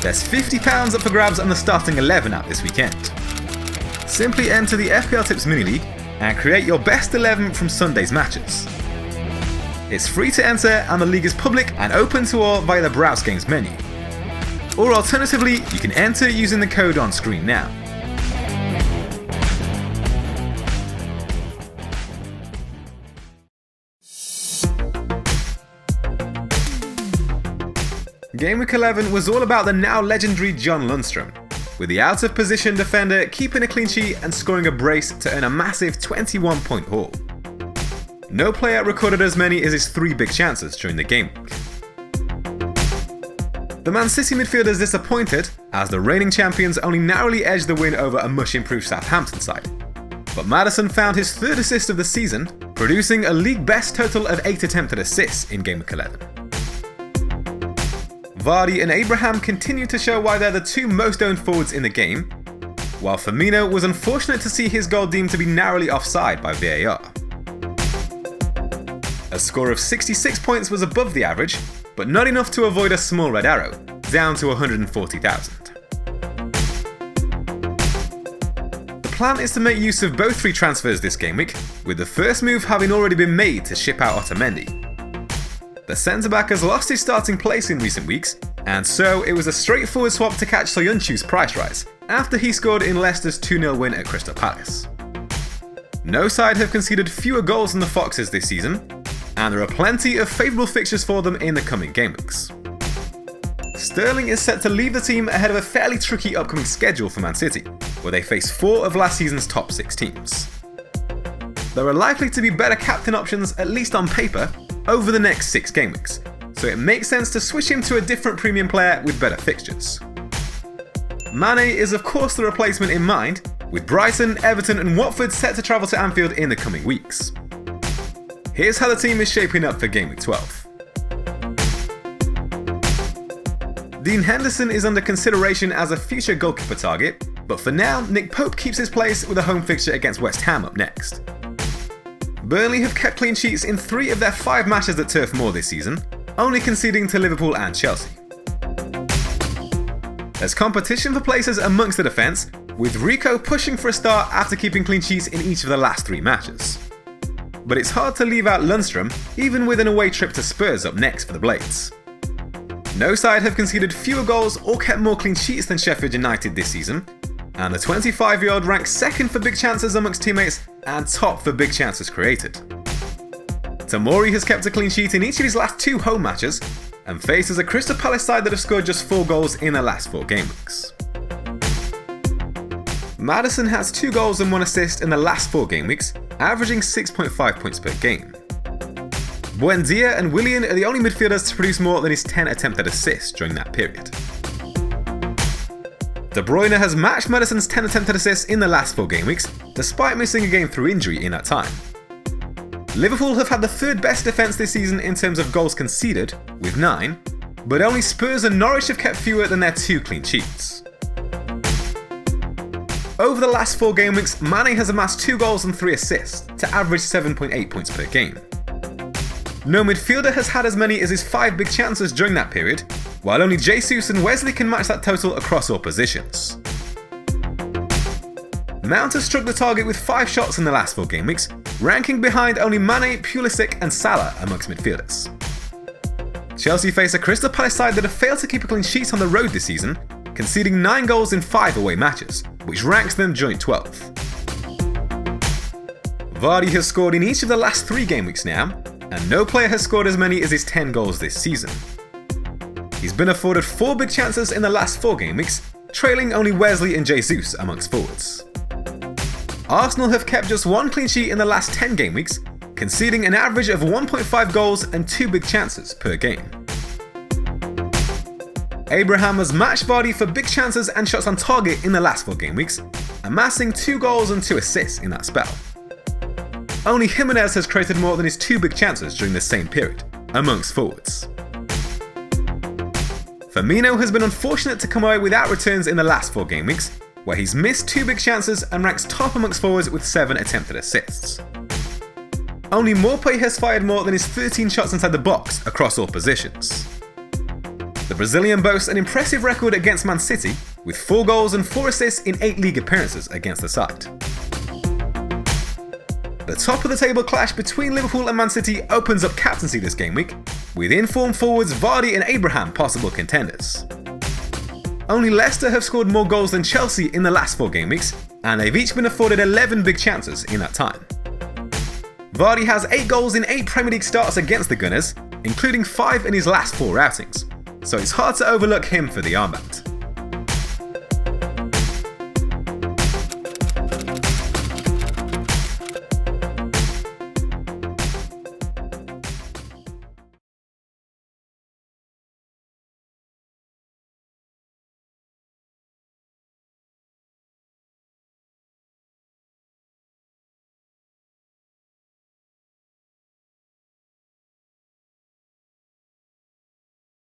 There's £50 up for grabs on the starting 11 app this weekend. Simply enter the FPLtips mini league and create your best 11 from Sunday's matches. It's free to enter and the league is public and open to all via the Browse Games menu. Or alternatively, you can enter using the code on screen now. Gameweek 11 was all about the now legendary John Lundstram, with the out-of-position defender keeping a clean sheet and scoring a brace to earn a massive 21-point haul. No player recorded as many as his 3 big chances during the game week. The Man City midfielder is disappointed, as the reigning champions only narrowly edged the win over a much-improved Southampton side. But Maddison found his 3rd assist of the season, producing a league-best total of 8 attempted assists in Gameweek 11. Vardy and Abraham continue to show why they're the 2 most owned forwards in the game, while Firmino was unfortunate to see his goal deemed to be narrowly offside by VAR. A score of 66 points was above the average, but not enough to avoid a small red arrow, down to 140,000. The plan is to make use of both free transfers this game week, with the first move having already been made to ship out Otamendi. The centre-back has lost his starting place in recent weeks, and so it was a straightforward swap to catch Soyuncu's price rise, after he scored in Leicester's 2-0 win at Crystal Palace. No side have conceded fewer goals than the Foxes this season, and there are plenty of favourable fixtures for them in the coming game weeks. Sterling is set to leave the team ahead of a fairly tricky upcoming schedule for Man City, where they face 4 of last season's top 6 teams. There are likely to be better captain options, at least on paper, over the next 6 game weeks, so it makes sense to switch him to a different premium player with better fixtures. Mane is of course the replacement in mind, with Brighton, Everton and Watford set to travel to Anfield in the coming weeks. Here's how the team is shaping up for Gameweek 12. Dean Henderson is under consideration as a future goalkeeper target, but for now Nick Pope keeps his place with a home fixture against West Ham up next. Burnley have kept clean sheets in 3 of their 5 matches at Turf Moor this season, only conceding to Liverpool and Chelsea. There's competition for places amongst the defence, with Rico pushing for a start after keeping clean sheets in each of the last 3 matches. But it's hard to leave out Lundstram, even with an away trip to Spurs up next for the Blades. No side have conceded fewer goals or kept more clean sheets than Sheffield United this season, and the 25-year-old ranks 2nd for big chances amongst teammates and top for big chances created. Tomori has kept a clean sheet in each of his last 2 home matches, and faces a Crystal Palace side that have scored just 4 goals in their last 4 game weeks. Maddison has 2 goals and 1 assist in the last 4 game weeks, averaging 6.5 points per game. Buendia and Willian are the only midfielders to produce more than his 10 attempted assists during that period. De Bruyne has matched Maddison's 10 attempted assists in the last 4 game weeks, despite missing a game through injury in that time. Liverpool have had the 3rd best defence this season in terms of goals conceded, with 9, but only Spurs and Norwich have kept fewer than their 2 clean sheets. Over the last 4 game weeks, Mane has amassed 2 goals and 3 assists, to average 7.8 points per game. No midfielder has had as many as his 5 big chances during that period, while only Jesus and Wesley can match that total across all positions. Mount has struck the target with 5 shots in the last 4 game weeks, ranking behind only Mane, Pulisic and Salah amongst midfielders. Chelsea face a Crystal Palace side that have failed to keep a clean sheet on the road this season, conceding 9 goals in 5 away matches, which ranks them joint 12th. Vardy has scored in each of the last 3 game weeks now, and no player has scored as many as his 10 goals this season. He's been afforded 4 big chances in the last 4 game weeks, trailing only Wesley and Jesus amongst forwards. Arsenal have kept just 1 clean sheet in the last 10 game weeks, conceding an average of 1.5 goals and 2 big chances per game. Abraham has matched Vardy for big chances and shots on target in the last 4 game weeks, amassing 2 goals and 2 assists in that spell. Only Jimenez has created more than his 2 big chances during the same period, amongst forwards. Firmino has been unfortunate to come away without returns in the last 4 game weeks, where he's missed 2 big chances and ranks top amongst forwards with 7 attempted assists. Only Maupay has fired more than his 13 shots inside the box across all positions. The The Brazilian boasts an impressive record against Man City, with 4 goals and 4 assists in 8 league appearances against the side. The top of the table clash between Liverpool and Man City opens up captaincy this game week, with in-form forwards Vardy and Abraham possible contenders. Only Leicester have scored more goals than Chelsea in the last 4 game weeks, and they've each been afforded 11 big chances in that time. Vardy has 8 goals in 8 Premier League starts against the Gunners, including 5 in his last 4 outings, so it's hard to overlook him for the armband.